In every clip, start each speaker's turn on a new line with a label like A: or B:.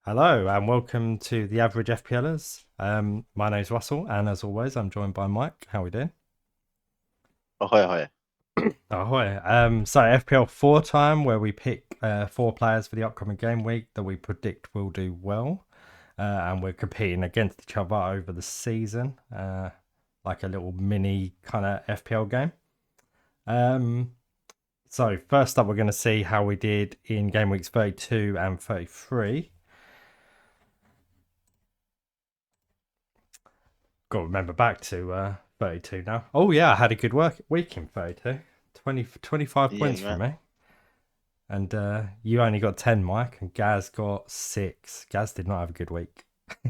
A: Hello and welcome to the Average FPLers. My name's Russell, and as always, I'm joined by Mike. How we doing?
B: Ahoy, ahoy.
A: Ahoy! So FPL4 time, where we pick 4 players for the upcoming game week that we predict will do well, and we're competing against each other over the season, like a little mini kind of FPL game. Um, so first up, we're going to see how we did in game weeks 32 and 33. Got to remember back to 32 now. Oh, yeah, I had a good week in 32. 25
B: Yeah,
A: points
B: you
A: from
B: man.
A: me. And you only got 10, Mike, and Gaz got 6. Gaz did not have a good week.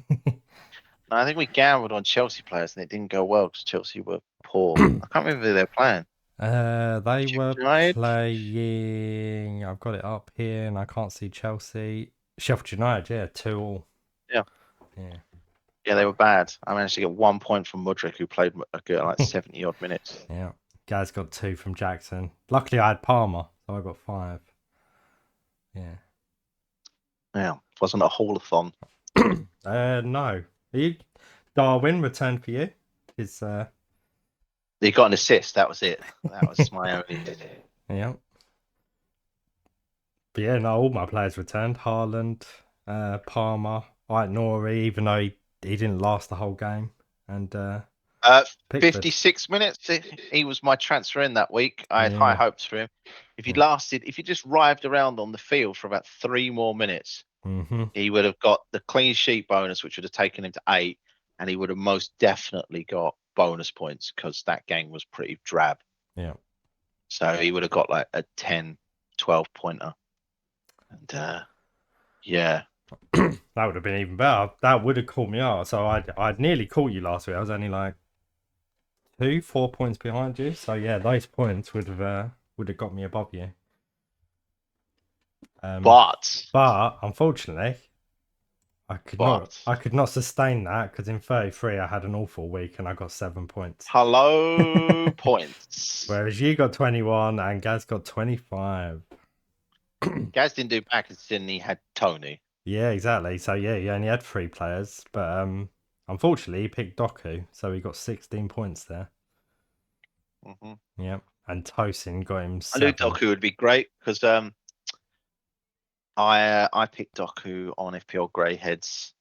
B: No, I think we gambled on Chelsea players and it didn't go well because Chelsea were poor. I can't remember who they're playing.
A: They were
B: Sheffield United?
A: playing. I've got it up here and I can't see Chelsea. Sheffield United, yeah, 2 all.
B: Yeah.
A: Yeah.
B: Yeah, they were bad. I managed to get 1 point from Mudrick, who played a good like 70 odd minutes.
A: Yeah. Gaz got 2 from Jackson. Luckily, I had Palmer, so I got 5. Yeah.
B: Yeah, it wasn't a haul-a-thon.
A: No. Darwin returned for you. His
B: They got an assist. That was it. That was my only.
A: yeah. But yeah, no, all my players returned. Haaland, Palmer, Ait Nori, even though he didn't last the whole game. And
B: Uh,
A: Pickford.
B: 56 minutes. He was my transfer in that week. I had high
A: Yeah.
B: hopes for him.
A: Yeah.
B: If he just writhed around on the field for about 3 more minutes,
A: Mm-hmm.
B: he would have got the clean sheet bonus, which would have taken him to 8, and he would have most definitely got bonus points because that game was pretty drab.
A: Yeah.
B: So he would have got like a 10, 12 pointer. And yeah.
A: That would have been even better. That would have caught me out. So I'd nearly caught you last week. I was only like 4 points behind you. So yeah, those points would have got me above you. Um,
B: But,
A: but unfortunately, I could not.
B: but,
A: I could not sustain that because in 33 I had an awful week and I got 7 points.
B: hello points.
A: Whereas you got 21 and Gaz got 25.
B: Gaz didn't do bad considering he had Tony.
A: Yeah, exactly. So yeah, you only had 3 players, but unfortunately he picked Doku, so he got 16 points there.
B: Hmm
A: Yep. And Tosin got him
B: I knew
A: 7.
B: Doku would be great because I picked Doku on FPL Greyheads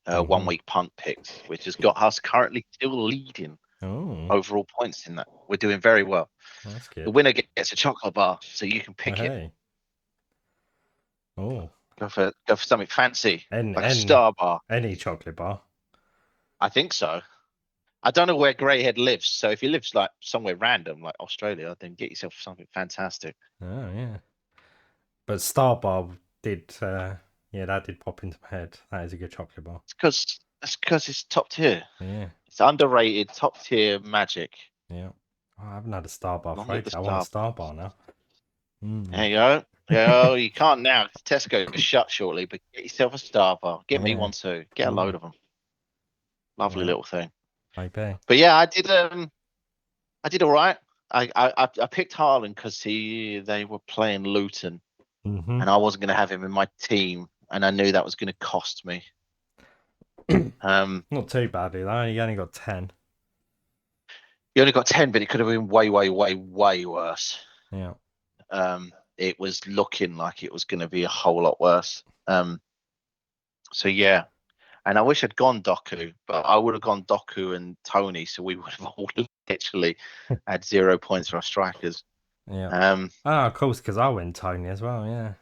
B: 1 week punt picks, which has got us currently still leading
A: Oh,
B: overall points in that. We're doing very well.
A: that's
B: The
A: good.
B: winner gets a chocolate bar, so you can
A: Oh,
B: pick it.
A: hey. Oh,
B: Go for something fancy,
A: and
B: like a
A: and
B: star bar.
A: any chocolate bar.
B: I think so. I don't know where Greyhead lives, so if he lives like somewhere random, like Australia, then get yourself something fantastic.
A: Oh yeah. But Star Bar did yeah, that did pop into my head. That is a good chocolate bar.
B: It's because it's top tier.
A: Yeah.
B: It's underrated, top tier magic.
A: Yeah. Oh, I haven't had a Star Bar
B: Long
A: for
B: live the
A: ages. I want a
B: star bar.
A: Star Bar now. Mm.
B: There you go. Yeah, you can't now. Tesco is shut shortly, but get yourself a star bar. Get me
A: Yeah.
B: one too. Get a
A: Mm.
B: load of them. Lovely
A: Yeah.
B: little thing.
A: Maybe.
B: But yeah, I did all right. I picked Haaland because they were playing Luton,
A: Mm-hmm.
B: and I wasn't going to have him in my team, and I knew that was going to cost me. Um,
A: Not too badly though. You only got 10.
B: he only got 10, but it could have been way, way, way, way worse.
A: Yeah.
B: It was looking like it was going to be a whole lot worse. So yeah, and I wish I'd gone Doku, but I would have gone Doku and Tony, so we would have all literally had 0 points for our strikers.
A: Yeah.
B: Um,
A: Oh, of course, because I went Tony as well. Yeah.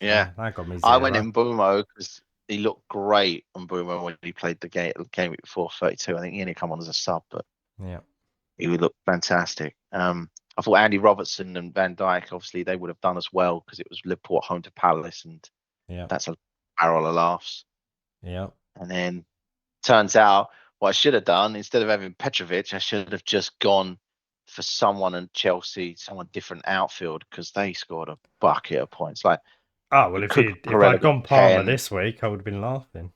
B: yeah,
A: So that got me
B: I went
A: 0.
B: in Bumo because he looked great on Bumo when he played the game before 32. I think he only come on as a sub, but
A: Yeah.
B: he would look fantastic. I thought Andy Robertson and Van Dijk, obviously, they would have done as well because it was Liverpool at home to Palace, and
A: Yeah.
B: that's a barrel of laughs.
A: Yeah.
B: And then turns out what I should have done instead of having Petrovic, I should have just gone for someone in Chelsea, someone different outfield because they scored a bucket of points. Like
A: Oh well, if
B: Cucurella
A: I'd
B: got
A: gone Palmer
B: 10.
A: this week, I would have been laughing.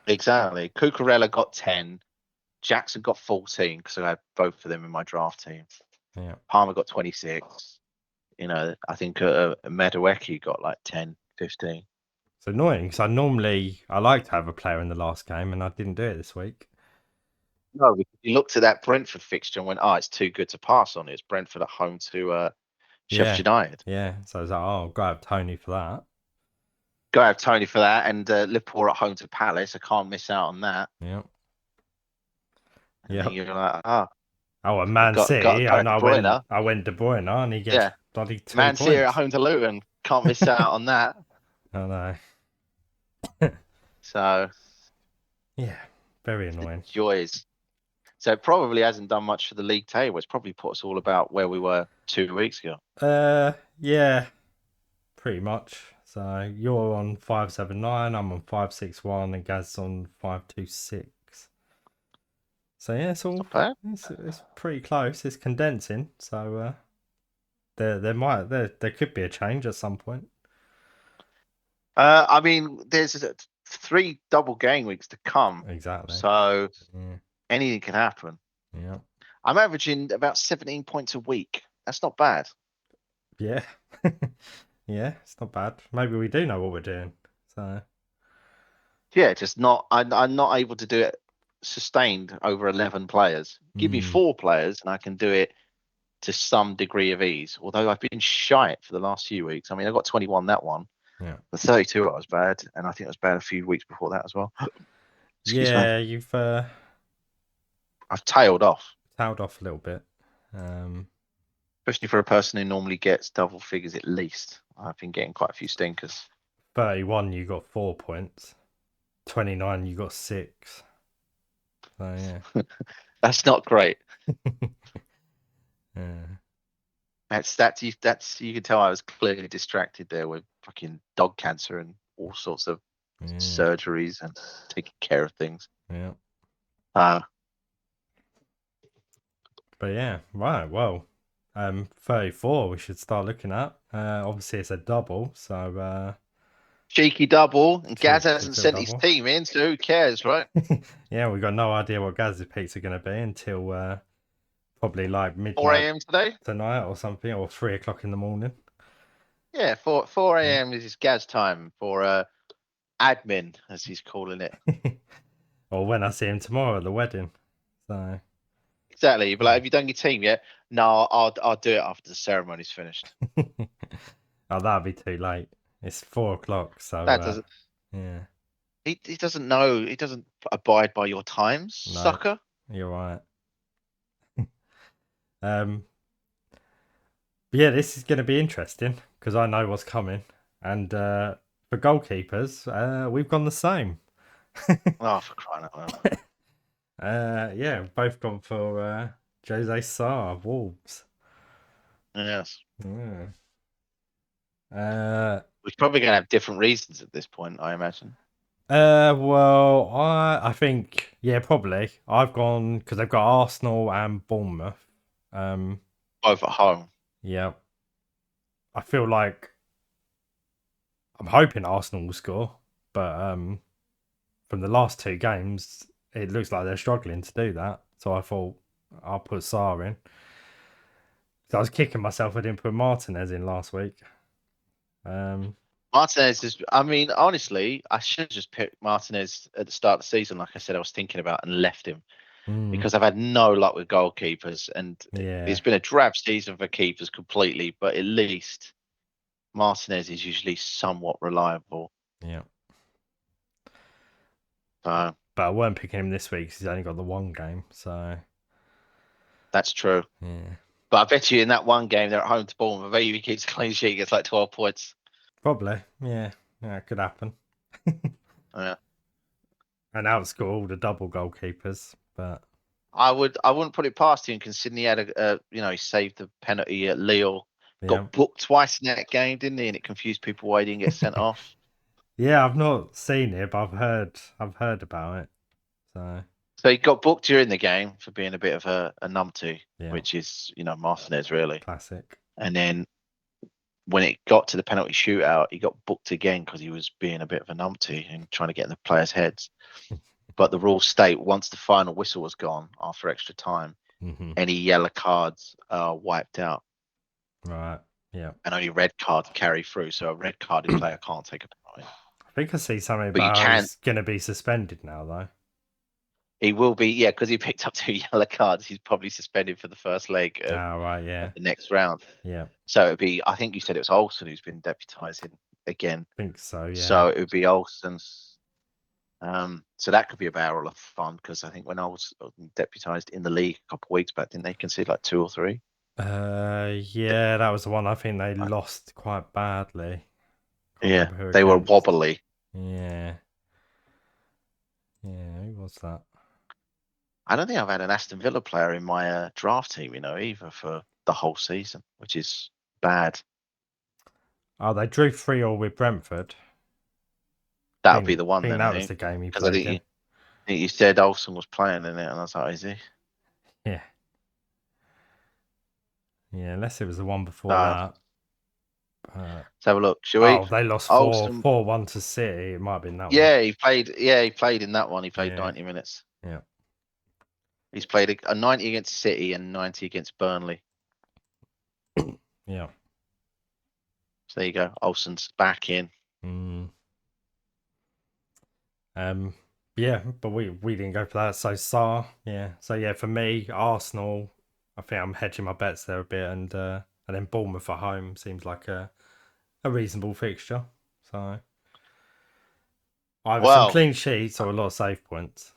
B: Exactly. Cucurella got 10. Jackson got 14 because I had both of them in my draft team.
A: Yeah.
B: Palmer got 26. I think Madueke got like 10, 15.
A: It's annoying because I like to have a player in the last game, and I didn't do it this week.
B: No, because you looked at that Brentford fixture and went, "Oh, it's too good to pass on. It's Brentford at home to Sheffield
A: Yeah,
B: United."
A: yeah. So I was like, oh, I'll go have Tony for that.
B: Go have Tony for that, and Liverpool at home to Palace. I can't miss out on that.
A: Yep,
B: And then
A: yep.
B: you're like, "Ah,
A: Oh, and
B: I've
A: Man City.
B: got
A: I
B: a De
A: know
B: Bruyne."
A: I went De Bruyne, and he gets
B: Yeah,
A: bloody two
B: Man City at
A: points.
B: home to Luton. Can't miss out on that.
A: I know.
B: So
A: Yeah, very
B: the
A: annoying.
B: joys. So it probably hasn't done much for the league table. It's probably put us all about where we were 2 weeks ago.
A: Yeah, pretty much. So you're on 579, I'm on 561, and Gaz's on 526. So yeah,
B: It's not bad.
A: it's pretty close. It's condensing, so there could be a change at some point.
B: I mean, there's 3 double game weeks to come,
A: Exactly.
B: so
A: Yeah.
B: anything can happen.
A: Yeah.
B: I'm averaging about 17 points a week. That's not bad.
A: Yeah. Yeah, it's not bad. Maybe we do know what we're doing. So
B: Yeah, just not. I'm not able to do it sustained over 11 players. Give me
A: mm,
B: 4 players, and I can do it to some degree of ease. Although I've been shite for the last few weeks. I mean, I got 21 that one.
A: yeah.
B: The 32 I was bad, and I think I was bad a few weeks before that as well. Excuse me.
A: Yeah, you've
B: I've tailed off,
A: tailed off a little bit. Um
B: especially for a person who normally gets double figures at least. I've been getting quite a few stinkers.
A: 31 you got 4 points. 29 you got 6. So yeah.
B: That's not great.
A: Yeah.
B: That's you can tell I was clearly distracted there with fucking dog cancer and all sorts of
A: Yeah.
B: surgeries and taking care of things.
A: Yeah.
B: Uh,
A: But yeah, right, well. 34 we should start looking at. Obviously it's a double, so
B: Cheeky double, and Gaz
A: should
B: hasn't
A: feel
B: sent his
A: double.
B: team in, so who cares, right?
A: Yeah, we've got no idea what Gaz's picks are going to be until probably like
B: 4
A: midnight
B: a.m. today.
A: tonight or something, or 3 o'clock in the morning.
B: Yeah, 4
A: Yeah.
B: a.m. is his Gaz time for admin, as he's calling it.
A: Or when I see him tomorrow at the wedding. So
B: Exactly. You'd be like,
A: yeah.
B: "Have you done your team yet?" "No, I'll do it after the ceremony's finished."
A: Oh, that'd be too late. It's 4 o'clock, so
B: That doesn't.
A: yeah.
B: He doesn't know. He doesn't abide by your times,
A: No,
B: sucker.
A: you're right. Um, but yeah, this is going to be interesting because I know what's coming, and for goalkeepers, we've gone the same.
B: Oh, for crying out loud!
A: Yeah, both gone for Jose Sarr, Wolves.
B: Yes,
A: Yeah. Uh,
B: we're probably gonna have different reasons at this point, I imagine.
A: well, I think yeah, probably. I've gone because they've got Arsenal and Bournemouth. Um,
B: Both at home.
A: yeah, I feel like I'm hoping Arsenal will score, but from the last 2 games, it looks like they're struggling to do that. So I thought I'll put Sarr in. So I was kicking myself I didn't put Martinez in last week. Um,
B: Martinez is. I mean, honestly, I should have just picked Martinez at the start of the season, like I said I was thinking about, and left him
A: mm,
B: because I've had no luck with goalkeepers, and it's
A: yeah,
B: been a drab season for keepers completely. But at least Martinez is usually somewhat reliable.
A: yeah.
B: So
A: But I weren't picking him this week because he's only got the one game. So
B: that's true.
A: yeah,
B: But I bet you in that one game they're at home to Bournemouth, if he keeps a clean sheet, he gets like 12 points.
A: probably. Yeah, yeah, it could happen.
B: Yeah.
A: And outscore all the double goalkeepers. But
B: I wouldn't put it past him considering he had he saved the penalty at Lille,
A: yeah,
B: got booked twice in that game, didn't he? And it confused people why he didn't get sent off.
A: yeah. I've not seen it, but I've heard about it. So
B: So he got booked during the game for being a bit of a numpty,
A: yeah,
B: which is, Martinez really.
A: classic.
B: And then when it got to the penalty shootout, he got booked again because he was being a bit of a numpty and trying to get in the players' heads. But the rules state once the final whistle was gone after extra time,
A: Hmm.
B: any yellow cards are wiped out
A: Right. Yeah.
B: and only red cards carry through. So a red carded player can't take a penalty.
A: think I see something
B: But you
A: about how
B: can.
A: he's going to be suspended now, though.
B: He will be, yeah, because he picked up 2 yellow cards. He's probably suspended for the first leg
A: Oh, right,
B: of
A: yeah.
B: the next round.
A: Yeah,
B: So it'd be, I think you said it was Olsen who's been deputising again.
A: think so, yeah.
B: So it would be Olsen's. So that could be a barrel of fun because I think when I was deputised in the league a couple of weeks back, didn't they concede like 2 or 3?
A: Yeah, that was the one I think they lost quite badly. Can't
B: Yeah,
A: remember who
B: they were
A: against.
B: wobbly.
A: Yeah, yeah, who was that?
B: I don't think I've had an Aston Villa player in my draft team, either for the whole season, which is bad.
A: Oh, they drew 3-3 with Brentford.
B: That would be
A: Think
B: the one
A: think
B: then, I
A: that was
B: think,
A: the game he
B: because I
A: played
B: think
A: in.
B: you said Olsen was playing in it, and I was like, is he?
A: Yeah, yeah. Unless it was the one before
B: So
A: that. Uh,
B: let's have a look. Shall we?
A: oh, they lost four
B: Olsen,
A: four one to City. It might have been that one.
B: yeah, he played. Yeah, he played in that one. He played
A: Yeah,
B: 90 minutes.
A: yeah,
B: He's played a 90 against City and 90 against Burnley.
A: yeah.
B: So there you go. Olsen's back in.
A: Mm. Um, yeah, but we didn't go for that. So Saar, yeah. So yeah, for me, Arsenal. I think I'm hedging my bets there a bit, and then Bournemouth at home seems like a reasonable fixture. So either some
B: Well,
A: clean sheets or a lot of save points.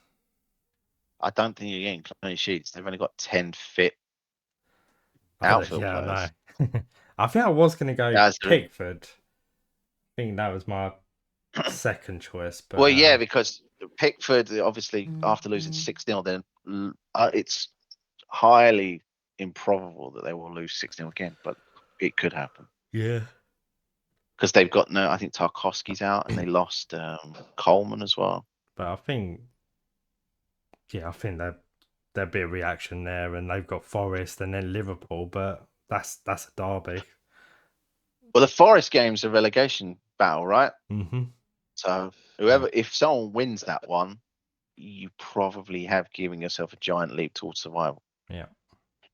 B: I don't think you're getting clean sheets. They've only got 10 fit
A: I think,
B: outfield
A: yeah, I
B: players.
A: know. I think I was going to go
B: That's the-
A: Pickford. I think that was my second choice, but
B: well, yeah, because Pickford, obviously, after losing 6-0, then it's highly improbable that they will lose 6-0 again, but it could happen.
A: yeah,
B: Because they've got no, I think Tarkovsky's out and they lost Coleman as well.
A: but I think yeah, I think there'll be a reaction there, and they've got Forest and then Liverpool, but that's a derby.
B: Well, the Forest game's a relegation battle, right?
A: Mm-hmm.
B: So
A: Yeah,
B: if someone wins that one, you probably have given yourself a giant leap towards survival.
A: yeah,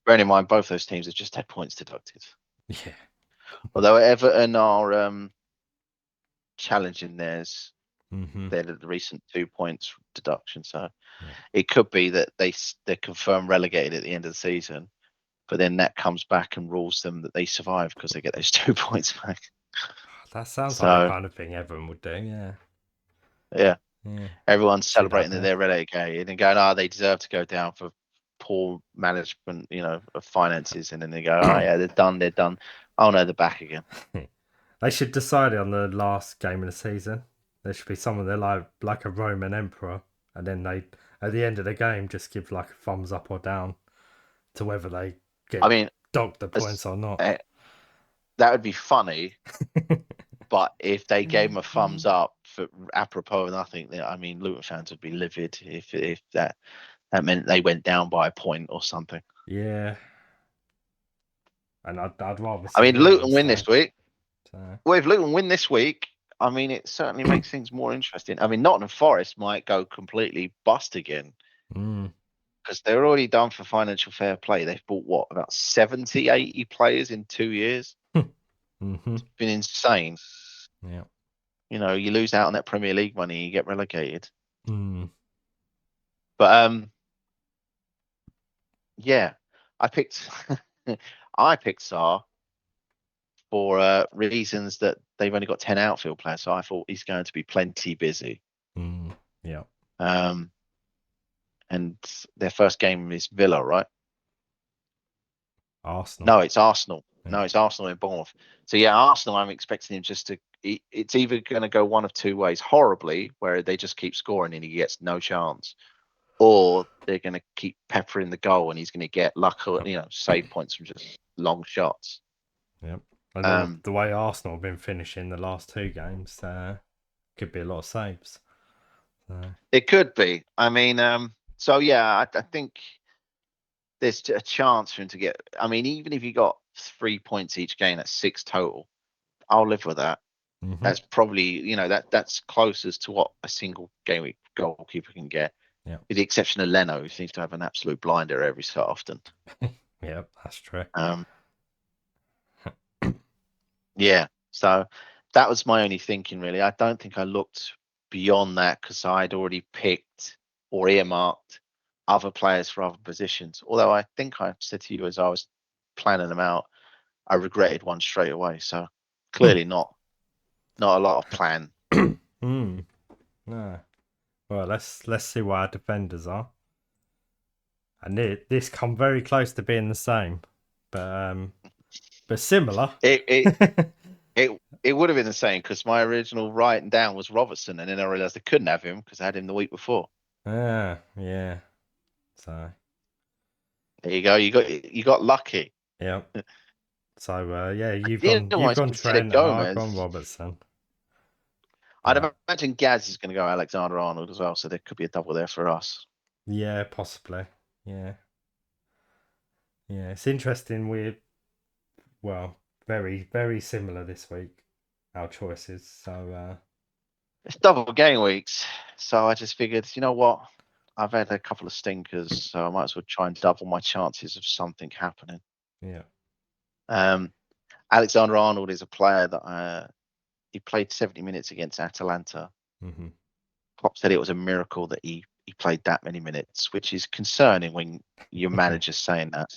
B: Bearing in mind, both those teams have just had points deducted.
A: yeah,
B: Although Everton are challenging
A: mm-hmm.
B: their recent 2 points deduction, so
A: Yeah.
B: it could be that they're confirmed relegated at the end of the season, but then that comes back and rules them that they survive because they get those 2 points back.
A: That sounds like the
B: So
A: kind of thing everyone would do. Yeah,
B: yeah,
A: yeah,
B: everyone's
A: see that
B: celebrating that
A: there.
B: they're relegated and going, "Oh, they deserve to go down for poor management, of finances." And then they go, "Oh yeah, they're done. They're done. Oh no, they're back again."
A: They should decide it on the last game of the season. There should be someone there like a Roman emperor, and then they at the end of the game just give like a thumbs up or down to whether they
B: I
A: get
B: mean,
A: docked the
B: as,
A: points or not.
B: that would be funny, but if they gave them a thumbs up for apropos of nothing, I mean, Luton fans would be livid if that meant they went down by a point or something.
A: Yeah, and I'd rather
B: I
A: see
B: mean,
A: them
B: Luton win
A: instead.
B: this week.
A: So,
B: Well, if Luton win this week, I mean, it certainly makes things more interesting. I mean, Nottingham Forest might go completely bust again
A: mm,
B: because they're already done for financial fair play. They've bought what, about 70, 80 players in 2 years?
A: mm-hmm,
B: It's been insane.
A: yeah,
B: You lose out on that Premier League money, you get relegated.
A: mm,
B: But yeah, I picked I picked Saar for reasons that they've only got 10 outfield players, so I thought he's going to be plenty busy.
A: yeah,
B: Um, and their first game is Villa, right?
A: Arsenal.
B: No, it's Arsenal.
A: Yeah,
B: No, it's Arsenal in Bournemouth. So yeah, Arsenal. I'm expecting him just to. It's either going to go one of two ways: horribly, where they just keep scoring and he gets no chance, or they're going to keep peppering the goal and he's going to get luck, or
A: yep,
B: save points from just long shots.
A: yep. And
B: Um,
A: the way Arsenal have been finishing the last two games, could be a lot of saves. So,
B: it could be. I mean, so yeah, I think there's a chance for him to get. I mean, even if he got 3 points each game, that's six total. I'll live with that.
A: mm-hmm,
B: That's probably that's closest to what a single game week goalkeeper can get,
A: yeah,
B: with the exception of Leno, who seems to have an absolute blinder every so often.
A: yeah, that's true.
B: Um, yeah, so that was my only thinking really. I don't think I looked beyond that because I'd already picked or earmarked other players for other positions. Although I think I said to you as I was planning them out, I regretted one straight away. So clearly not a lot of plan.
A: Hmm. No. Well, let's see what our defenders are. And this come very close to being the same, but similar.
B: It it it would have been the same because my original writing down was Robertson, and then I realised I couldn't have him because I had him the week before.
A: Yeah. So
B: There you go. You got lucky.
A: yeah. So yeah,
B: I
A: you've
B: didn't
A: you've
B: want to
A: gone
B: consider
A: Trent, and I've gone
B: Gomez.
A: Robertson.
B: I'd
A: But
B: imagine Gaz is going to go Alexander Arnold as well, so there could be a double there for us.
A: yeah, possibly. Yeah, yeah. It's interesting. We're well, very similar this week. Our choices. So
B: It's double game weeks, so I just figured, you know what? I've had a couple of stinkers, so I might as well try and double my chances of something happening.
A: yeah.
B: Um, Alexander Arnold is a player that he played 70 minutes against Atalanta.
A: Hmm.
B: Klopp said it was a miracle that he played that many minutes, which is concerning when your manager's saying that.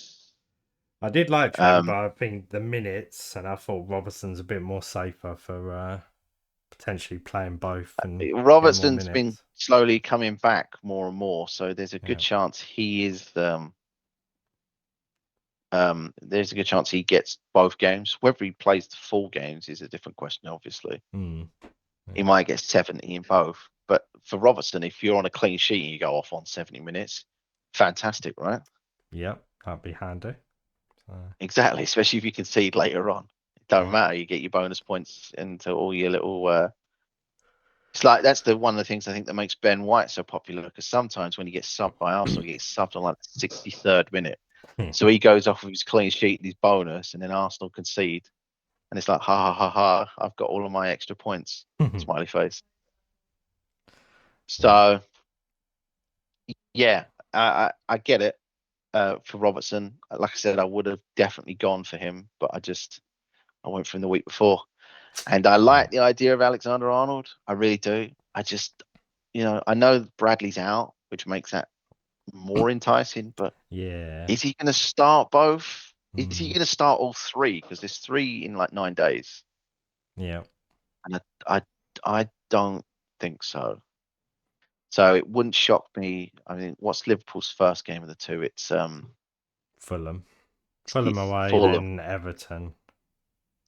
A: I did like Trent, but
B: Um,
A: I think the minutes, and I thought Robertson's a bit more safer for potentially playing both and getting more
B: Robertson's been
A: minutes.
B: slowly coming back more and more, so there's a good
A: Yeah.
B: chance he is. There's a good chance he gets both games. Whether he plays the full games is a different question, obviously.
A: Mm.
B: He
A: Yeah.
B: might get 70 in both. But for Robertson, if you're on a clean sheet and you go off on 70 minutes, fantastic, right?
A: Yep. That'd be handy. So,
B: Exactly, especially if you concede later on. It don't
A: yeah.
B: matter. You get your bonus points into all your little. It's like that's the one of the things I think that makes Ben White so popular because sometimes when he gets subbed by Arsenal, he gets subbed on like the 63rd minute. So he goes off with his clean sheet and his bonus, and then Arsenal concede, and it's like ha ha ha ha! I've got all of my extra points. Smiley face.
A: yeah.
B: So yeah, I get it. For Robertson, like I said, I would have definitely gone for him, but I went for him the week before, and I
A: Yeah.
B: like the idea of Alexander Arnold. I really do. I just, I know Bradley's out, which makes that more enticing. But
A: Yeah.
B: is he going to start both? Is he
A: Mm.
B: going to start all three? Because there's three in like 9 days,
A: Yeah.
B: and I don't think so. So it wouldn't shock me. I mean, what's Liverpool's first game of the two?
A: Fulham. Fulham
B: It's
A: away,
B: Fulham
A: then Everton.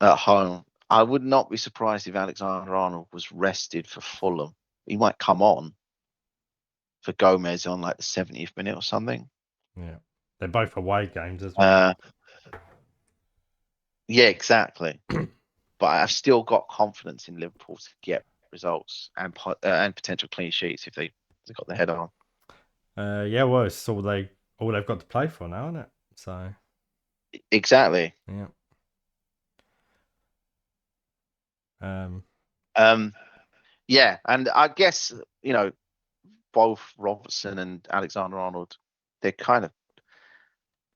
B: at home. I would not be surprised if Alexander Arnold was rested for Fulham. He might come on for Gomez on like the 70th minute or something.
A: Yeah. They're both away games as well.
B: Uh, yeah, exactly. But I've still got confidence in Liverpool to get results and potential clean sheets if they got their head on.
A: Yeah, well, it's all they've got to play for now, isn't it? So
B: Exactly.
A: yeah. Um.
B: Um, yeah, and I guess both Robertson and Alexander Arnold, they're kind of,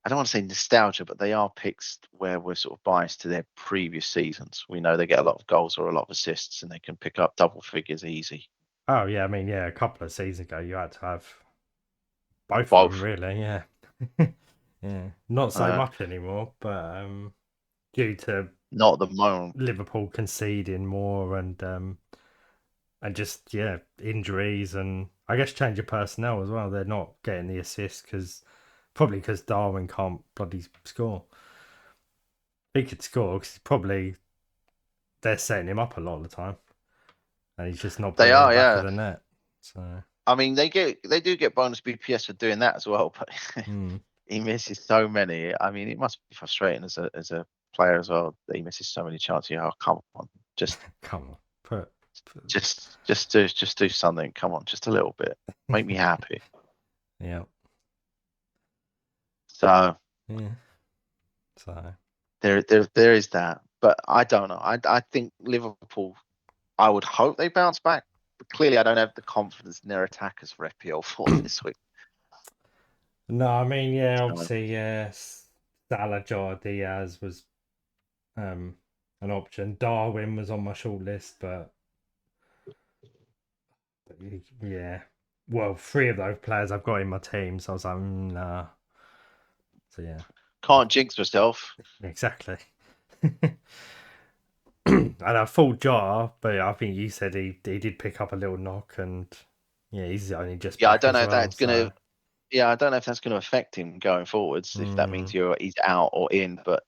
B: I don't want to say nostalgia, but they are picks where we're sort of biased to their previous seasons. We know they get a lot of goals or a lot of assists, and they can pick up double figures easy.
A: Oh yeah, I mean yeah, a couple of seasons ago you had to have both of them
B: Both.
A: really. Yeah. Yeah. Not so
B: Uh,
A: much anymore, but due to
B: Not at the moment.
A: Liverpool conceding more and just yeah injuries and I guess change of personnel as well. They're not getting the assists because Darwin can't bloody score. He could score because probably they're setting him up a lot of the time, and he's just not
B: They
A: putting it in the
B: are,
A: back of
B: yeah.
A: the net. So
B: I mean, they do get bonus BPS for doing that as well, but
A: mm,
B: he misses so many. I mean, it must be frustrating as a player as well that he misses so many chances. Oh, come on, just
A: come on, put
B: just do something. Come on, just a little bit. Make me happy.
A: yeah,
B: So
A: yeah. So
B: there is that, but I don't know. I think Liverpool. I would hope they bounce back, but clearly I don't have the confidence in their attackers for FPL4 this week.
A: no, I mean yeah,
B: So,
A: obviously yes, Salah, Jota, Diaz was um an option. Darwin was on my short list, but yeah. Well, three of those players I've got in my team, so I was like, nah. So yeah,
B: Can't jinx myself.
A: exactly. And I full jar, but I think you said he did pick up a little knock, and yeah, he's only just
B: Yeah, I
A: back
B: don't
A: as
B: know if
A: well.
B: that's
A: So
B: gonna. Yeah, I don't know if that's gonna affect him going forwards. If that means
A: mm,
B: he's out or in, but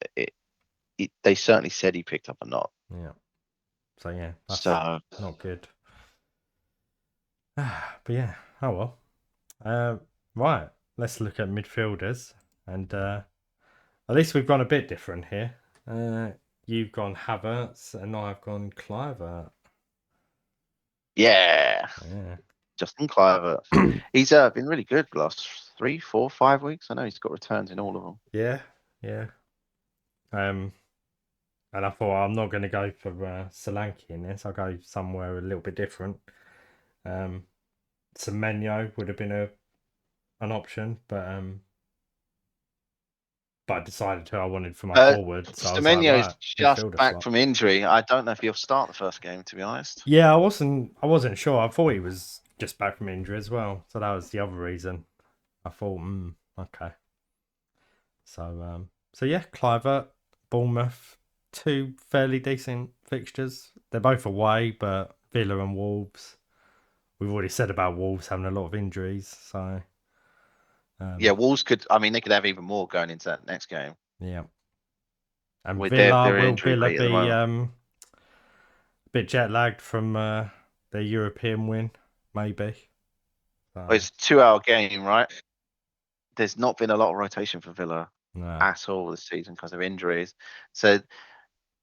B: they certainly said he picked up a knot.
A: yeah, so yeah, that's
B: So
A: not good. But yeah, oh well. Uh, right, let's look at midfielders, and at least we've gone a bit different here. You've gone Havertz, and I've gone Clivert.
B: yeah,
A: Yeah,
B: Justin Clivert. He's been really good the last 3, 4, 5 weeks. I know he's got returns in all of them.
A: yeah, yeah. Um, and I thought I'm not going to go for Solanke in this. I'll go somewhere a little bit different. Um, Semenyo would have been an option, but I decided who I wanted for my forward. So I was like,
B: Semenyo's
A: right,
B: just
A: midfielder
B: back
A: slot.
B: from injury. I don't know if he'll start the first game, to be honest.
A: Yeah, I wasn't sure. I thought he was just back from injury as well. So that was the other reason. I thought, okay. So yeah, Clivert, Bournemouth, two fairly decent fixtures. They're both away, but Villa and Wolves. We've already said about Wolves having a lot of injuries, so
B: Yeah,
A: um,
B: Wolves could. I mean, they could have even more going into that next game
A: yeah. And
B: with
A: Villa,
B: their
A: will
B: injury
A: Villa
B: rate at the
A: be
B: moment.
A: a bit jet lagged from their European win? Maybe.
B: Well,
A: So
B: it's a 2-hour game, right? There's not been a lot of rotation for Villa
A: no,
B: at all this season because of injuries. So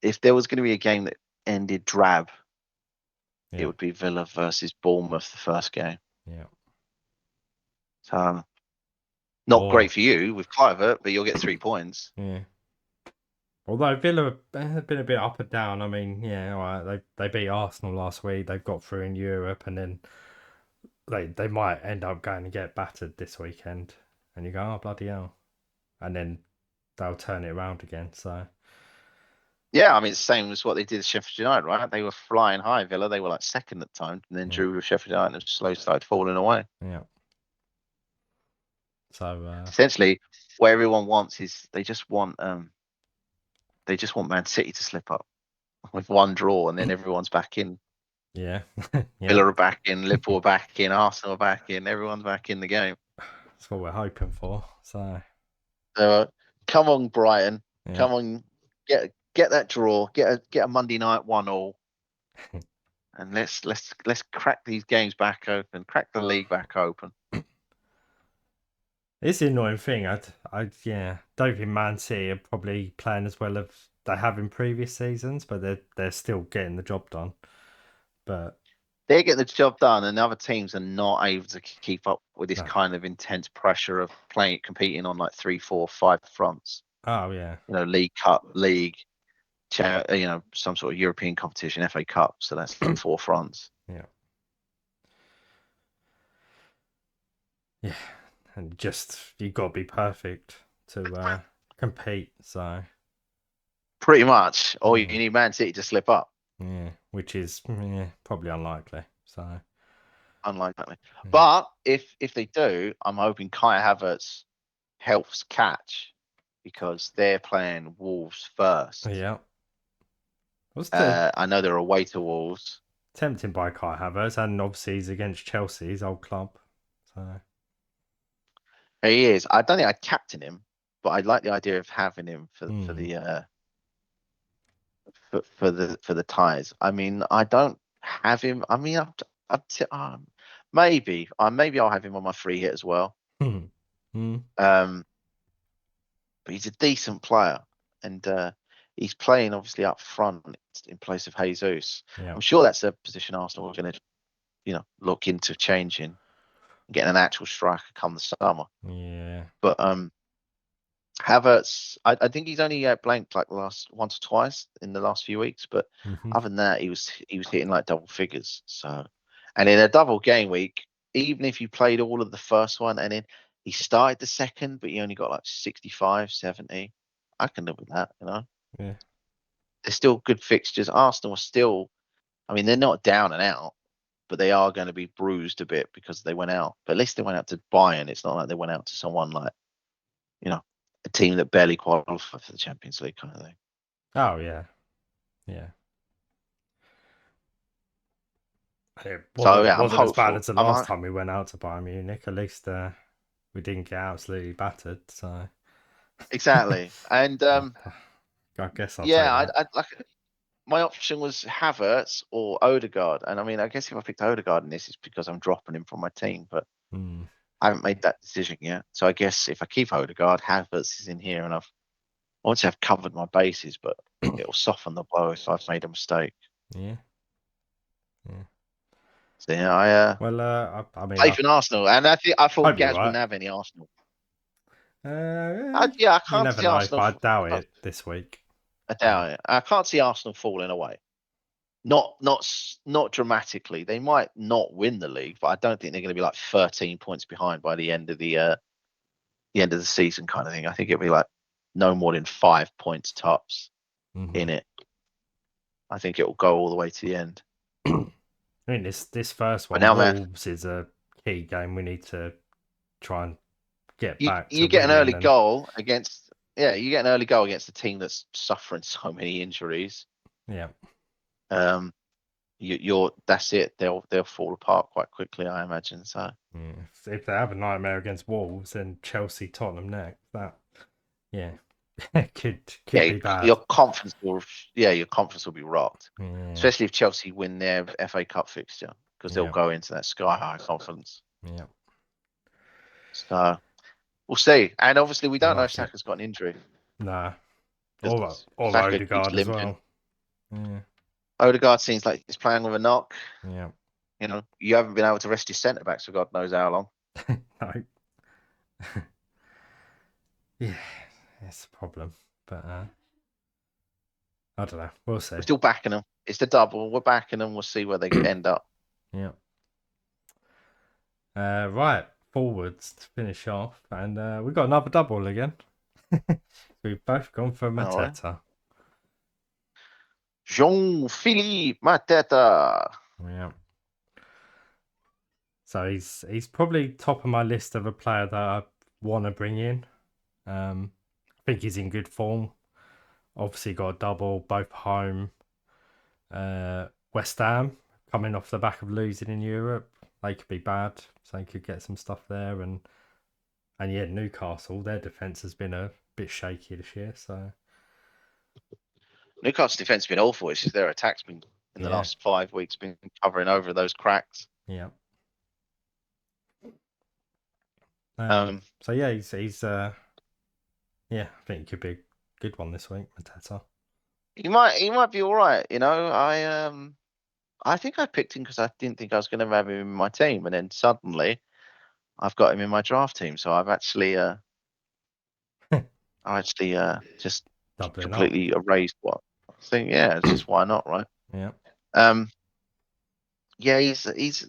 B: if there was going to be a game that ended drab, it
A: yeah,
B: would be Villa versus Bournemouth, the first game.
A: yeah.
B: So not great
A: Or
B: for you with Clivert, but you'll get 3 points.
A: yeah. Although Villa have been a bit up and down. I mean, yeah, all right, they beat Arsenal last week. They've got through in Europe, and then they might end up going and get battered this weekend. And you go, oh bloody hell, and then they'll turn it around again. So
B: Yeah, I mean, it's the same as what they did at Sheffield United, right? They were flying high, Villa. They were like second at the time, and then
A: yeah,
B: drew with Sheffield United and slowly started falling away.
A: yeah. So
B: Essentially, what everyone wants is they just want Man City to slip up with one draw, and then everyone's back in.
A: yeah, yeah.
B: Villa are back in, Liverpool are back in, Arsenal are back in, everyone's back in the game.
A: That's what we're hoping for. So
B: So come on, Brighton,
A: yeah,
B: come on, get that draw, get a Monday night 1-1, and let's crack these games back open, crack the league back open.
A: it's the annoying thing. I yeah, don't think Man City are probably playing as well as they have in previous seasons, but they're still getting the job done. But
B: They're getting the job done, and other teams are not able to keep up with this
A: no,
B: kind of intense pressure of competing on like 3, 4, 5 fronts.
A: oh yeah,
B: League Cup, league, some sort of European competition, FA Cup. So that's like 4 fronts.
A: yeah, yeah, and just you got to be perfect to compete. So
B: Pretty much, or you
A: yeah,
B: need Man City to slip up.
A: yeah, which is probably unlikely. So
B: Unlikely.
A: yeah,
B: But if they do, I'm hoping Kai Havertz helps catch because they're playing Wolves first.
A: yeah. What's the
B: I know they're away to Wolves.
A: tempting by Kai Havertz, and obviously he's against Chelsea's old club. So
B: He is. I don't think I'd captain him, but I like the idea of having him
A: hmm,
B: for the ties. I mean, I don't have him. I mean, maybe I'll have him on my free hit as well.
A: hmm, hmm,
B: Um, but he's a decent player, and he's playing obviously up front in place of Jesus.
A: yeah,
B: I'm sure that's a position Arsenal are going to, look into changing, getting an actual striker come the summer.
A: yeah,
B: But Havertz, I think he's only blanked like the last once or twice in the last few weeks, but
A: hmm,
B: other than that, he was hitting like double figures. So, and in a double game week, even if you played all of the first one and then he started the second, but he only got like 65, 70, I can live with that.
A: yeah.
B: they're still good fixtures. Arsenal are still, I mean, they're not down and out, but they are going to be bruised a bit because they went out. But at least they went out to Bayern. It's not like they went out to someone like, you know, a team that barely qualified for the Champions League kind of thing.
A: Oh yeah, yeah. It
B: So
A: wasn't
B: yeah, I'm
A: wasn't as bad
B: hopeful.
A: as the
B: I'm
A: last time we went out to Bayern Munich. At least we didn't get absolutely battered. So
B: exactly, and
A: I guess I'll take
B: yeah,
A: that.
B: I like my option was Havertz or Odegaard, and I mean, I guess if I picked Odegaard in this, it's because I'm dropping him from my team, but
A: Hmm.
B: I haven't made that decision yet. So I guess if I keep Odegaard, Havertz is in here, and I want to have covered my bases, but it'll soften the blow if I've made a mistake.
A: Yeah, yeah.
B: So yeah, I
A: Well, I mean,
B: faith in Arsenal, and I thought
A: hope you're
B: Gaz
A: right.
B: wouldn't have any Arsenal.
A: Uh,
B: Yeah, I
A: you
B: can't
A: never
B: see
A: know, but
B: Arsenal.
A: I doubt
B: I
A: it this week. But
B: doubt it. I can't see Arsenal falling away. Not dramatically. They might not win the league, but I don't think they're going to be like 13 points behind by the end of the season kind of thing. I think it'll be like no more than 5 points tops
A: mhm.
B: in it. I think it will go all the way to the end.
A: I mean, this first
B: But
A: one,
B: now, man,
A: Wolves is a key game. We need to try and get
B: you
A: back to
B: you get an
A: winning,
B: early
A: and
B: goal against you get an early goal against a team that's suffering so many injuries.
A: yeah,
B: Um, you're that's it. They'll fall apart quite quickly, I imagine. So
A: yeah. If they have a nightmare against Wolves and Chelsea, Tottenham next, that yeah, could
B: yeah,
A: be bad.
B: your confidence will your confidence will be rocked,
A: Yeah,
B: especially if Chelsea win their FA Cup fixture because they'll
A: yeah,
B: go into that sky high confidence.
A: yeah.
B: So we'll see. And obviously, we
A: I
B: don't know if
A: like it.
B: Saka's got an injury
A: Nah,
B: because
A: or
B: Saka keeps
A: Odegaard as
B: limping.
A: well. Yeah,
B: Odegaard seems like he's playing with a knock.
A: yeah.
B: You know, you haven't been able to rest your centre backs for God knows how long.
A: No. Yeah, it's a problem, but I don't know. We'll see.
B: We're still backing them. It's the double. We're backing them. We'll see where they end up.
A: Yeah. Right, forwards to finish off, and we got another double again. We've both gone for
B: All right.
A: Mateta.
B: Jean-Philippe Mateta.
A: Yeah. So he's probably top of my list of a player that I want to bring in. I think he's in good form. Obviously got a double, both home. West Ham coming off the back of losing in Europe. They could be bad, so they could get some stuff there. And yeah, Newcastle, their defence has been a bit shaky this year. So
B: Newcastle defence has been awful. It's just their attack's been in the
A: yeah,
B: last 5 weeks been covering over those cracks.
A: yeah.
B: Um,
A: So yeah, he's yeah, I think it could be a good one this week, Mateta.
B: he might be all right. You know, I think I picked him because I didn't think I was going to have him in my team, and then suddenly I've got him in my draft team. So just
A: Doubling up.
B: completely erased what I think. Yeah, it's just why not, right?
A: Yeah.
B: Um, yeah, he's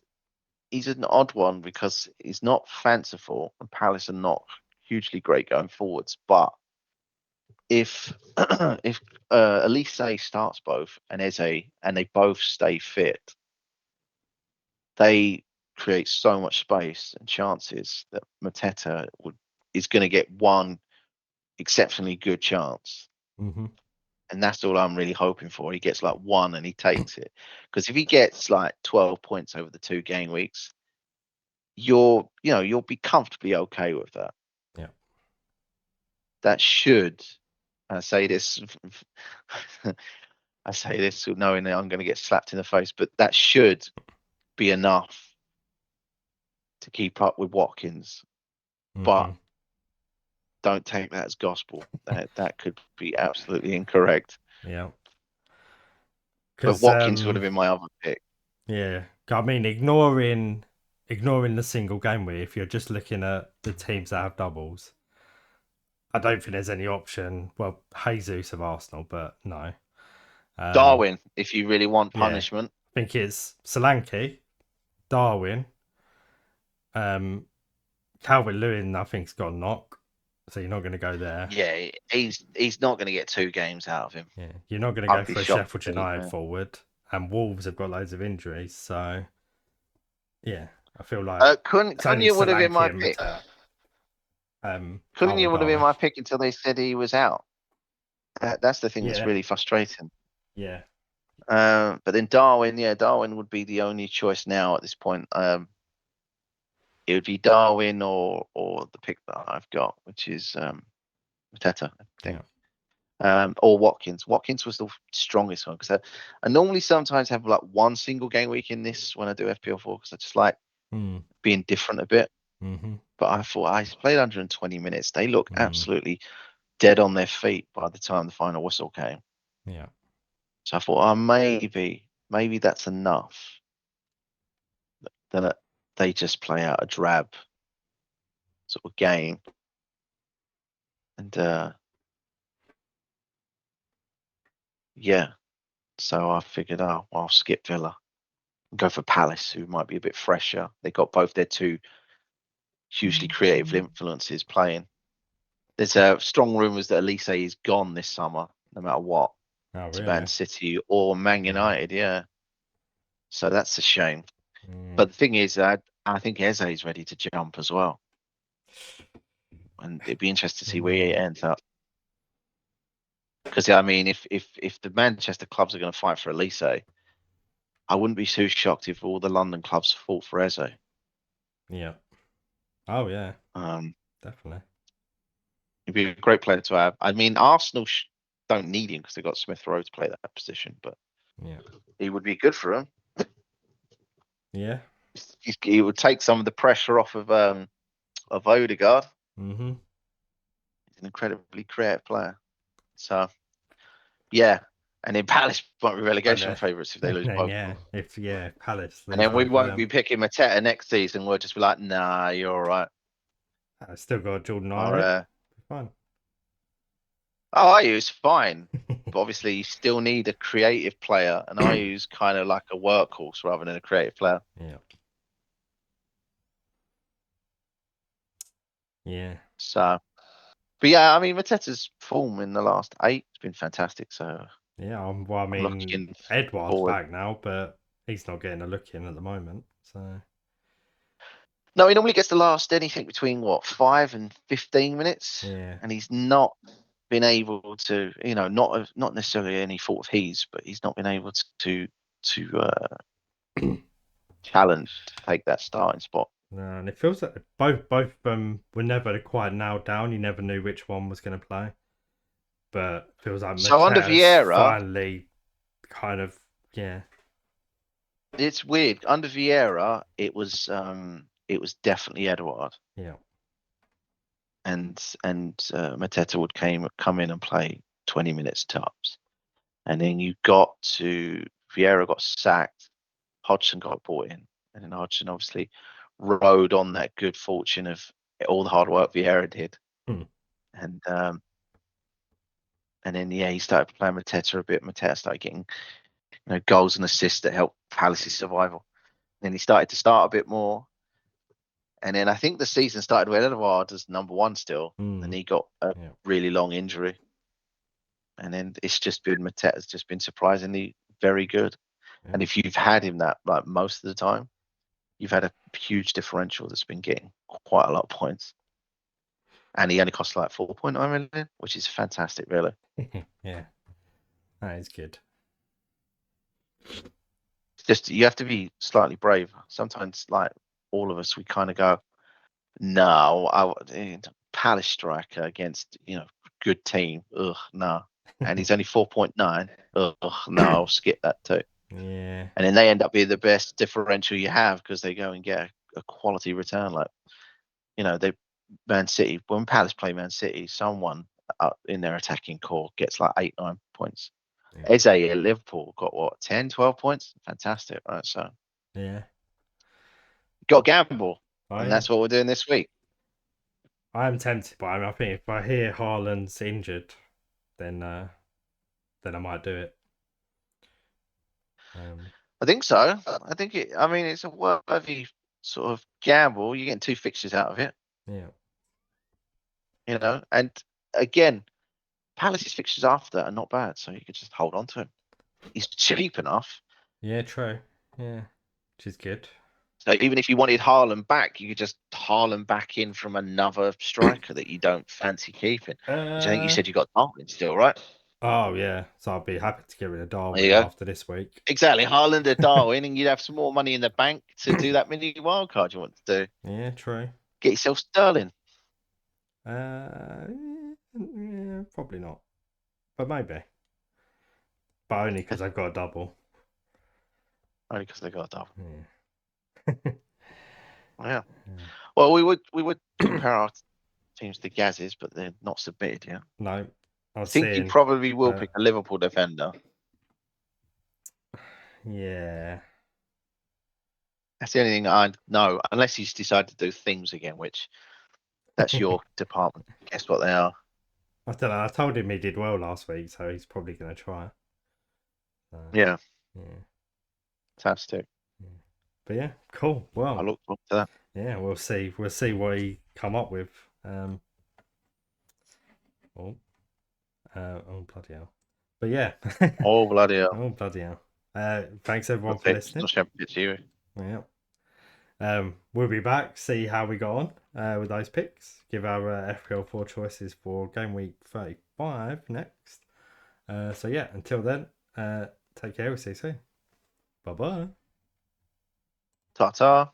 B: an odd one because he's not fanciful, and Palace are not hugely great going forwards. But if if Elise starts both and Eze and they both stay fit, they create so much space and chances that Mateta is going to get one exceptionally good chance.
A: Mm-hmm.
B: And that's all I'm really hoping for. He gets like one and he takes it. Because if he gets like 12 points over the 2 game weeks, you'll be comfortably okay with that.
A: Yeah.
B: That should, I say this, I say this knowing that I'm going to get slapped in the face, but that should be enough to keep up with Watkins. But
A: Mm-hmm.
B: don't take that as gospel. That could be absolutely incorrect.
A: Yeah.
B: But
A: Because
B: Watkins would have been my other pick.
A: yeah, I mean ignoring the single game week, if you're just looking at the teams that have doubles, I don't think there's any option. Well, Jesus of Arsenal, but no. Um,
B: Darwin, if you really want
A: yeah,
B: punishment.
A: I think it's Solanke, Darwin, um, Calvert Lewin. I think's got a knock. So you're not going to go there.
B: Yeah, he's not going to get 2 games out of him.
A: Yeah, you're not going to go
B: I'd be
A: for a
B: shocked.
A: Sheffield United forward, and Wolves have got loads of injuries. So yeah, I feel like it's only
B: Cunha would have been
A: Solanke
B: my
A: and
B: pick.
A: Mateta.
B: Cunha would
A: Go
B: have been
A: on.
B: my pick until they said he was out. That's the thing that's
A: Yeah,
B: really frustrating.
A: yeah,
B: But then Darwin, yeah, Darwin would be the only choice now at this point. It would be Darwin or the pick that I've got, which is Mateta, I think.
A: yeah.
B: Or Watkins. Watkins was the strongest one because I normally sometimes have like one single game week in this when I do FPL4 because I just like
A: Mm,
B: being different a bit.
A: mm-hmm,
B: But I thought I played 120 minutes. They look
A: mm,
B: absolutely dead on their feet by the time the final whistle came.
A: yeah,
B: So I thought, oh, maybe that's enough. Then they just play out a drab sort of game, and yeah. So I figured, oh, I'll skip Villa and go for Palace, who might be a bit fresher. They got both their two hugely creative influences playing. There's strong rumours that Elise is gone this summer, no matter what,
A: oh
B: to Man
A: really?
B: City or Man
A: Mm,
B: United. Yeah, so that's a shame.
A: mm,
B: But the thing is, I think Eze is ready to jump as well, and it'd be interesting to see where he
A: mm,
B: ends up. Because I mean, if the Manchester clubs are going to fight for Elise, I wouldn't be too shocked if all the London clubs fought for Eze.
A: yeah. Oh yeah,
B: Um,
A: definitely.
B: He'd be a great player to have. I mean, Arsenal don't need him because they've got Smith Rowe to play that position, but
A: Yeah,
B: he would be good for him.
A: yeah.
B: He would take some of the pressure off of Odegaard.
A: Mm-hmm.
B: He's an incredibly creative player. So yeah, and then Palace might be
A: And
B: relegation favourites if they lose
A: then
B: both of
A: yeah,
B: them.
A: if Palace
B: And
A: lose
B: then we
A: both of
B: won't be
A: them,
B: picking Mateta next season. We'll just be like, nah, you're all right.
A: I still got Jordan
B: Or
A: Irie. Fine.
B: oh, Ayu's fine, but obviously you still need a creative player, and Ayu's kind of like a workhorse rather than a creative player.
A: Yeah, yeah,
B: So, but yeah, I mean, Mateta's form in the last 8 has been fantastic. So
A: yeah. Well, I
B: I'm
A: mean,
B: looking
A: Edouard's
B: forward.
A: back now, but he's not getting a look in at the moment. So
B: No, he normally gets to last anything between what 5 and 15 minutes,
A: yeah,
B: and he's not been able to, not necessarily any fault of his, but he's not been able to challenge to take that starting spot.
A: no, and it feels like both of them were never quite nailed down. You never knew which one was going to play, but it feels like
B: So under
A: Mateta's
B: Vieira,
A: finally kind of yeah,
B: it's weird. Under Vieira, it was definitely Edouard,
A: yeah,
B: and Mateta would come in and play 20 minutes tops, and then you got to Vieira got sacked, Hodgson got brought in, and then Hodgson obviously rode on that good fortune of all the hard work Vieira did,
A: hmm,
B: and um, and then yeah, he started playing Mateta a bit. Mateta started getting goals and assists that helped Palace's survival. Then he started to start a bit more, and then I think the season started with Edouard as number one still, and
A: hmm,
B: he got a
A: yeah,
B: really long injury, and then it's just been Mateta's just been surprisingly very good.
A: yeah.
B: And if you've had him that like most of the time, you've had a huge differential that's been getting quite a lot of points. And he only costs like 4.9 million, which is fantastic, really.
A: Yeah, that is good.
B: It's just you have to be slightly brave. Sometimes, like all of us, we kind of go, "No, Palace striker against good team. Ugh, no." And he's only 4.9. Ugh, no, I'll skip that too.
A: Yeah,
B: And then they end up being the best differential you have because they go and get a quality return. Like they Man City, when Palace play Man City, someone in their attacking core gets like 8, 9 points.
A: yeah,
B: Eze at Liverpool got what 10, 12 points. Fantastic, right? So
A: yeah.
B: got gamble,
A: Oh
B: and
A: yeah.
B: that's what we're doing this week.
A: I am tempted, but I think if I hear Haaland's injured, then then I might do it. Um,
B: I think so. I think it. I mean, it's a worthy sort of gamble. You're getting 2 fixtures out of it.
A: yeah,
B: you know. And again, Palace's fixtures after are not bad, so you could just hold on to him. He's cheap enough.
A: Yeah, true. Yeah, which is good.
B: So even if you wanted Haaland back, you could just Haaland back in from another striker that you don't fancy keeping. Which I think you
A: Uh,
B: said you got Darwin still, right?
A: oh yeah. So I'd be happy to get rid of
B: There you
A: Darwin
B: go.
A: after this week.
B: Exactly. Haaland or Darwin, and you'd have some more money in the bank to do that mini wild card you want to do.
A: Yeah, true.
B: Get yourself Sterling.
A: Yeah, probably not, but maybe. But only because I've got a double.
B: Only because they got Darwin.
A: Yeah.
B: Yeah. Well, we would compare our teams to Gaz's, but they're not submitted yet.
A: No, I
B: I
A: was
B: think you
A: seeing,
B: probably will pick
A: but
B: a Liverpool defender.
A: yeah.
B: That's the only thing I know, unless he's decided to do things again, which that's your department. Guess what they are?
A: I don't know. I told him he did well last week, so he's probably going to try. So,
B: Yeah,
A: yeah,
B: fantastic.
A: yeah. But yeah, cool.
B: I
A: Well,
B: look forward to that.
A: yeah, we'll see. We'll see what he come up with. Oh, oh bloody hell! But yeah,
B: Oh bloody hell!
A: oh bloody hell! Thanks everyone
B: That's
A: for
B: it. It's
A: listening.
B: not showing it to you.
A: Yeah. We'll be back, see how we go on with those picks. Give our FPL4 choices for game week 35 next. So yeah, until then, take care. We'll see you soon. Bye bye.
B: Ta ta.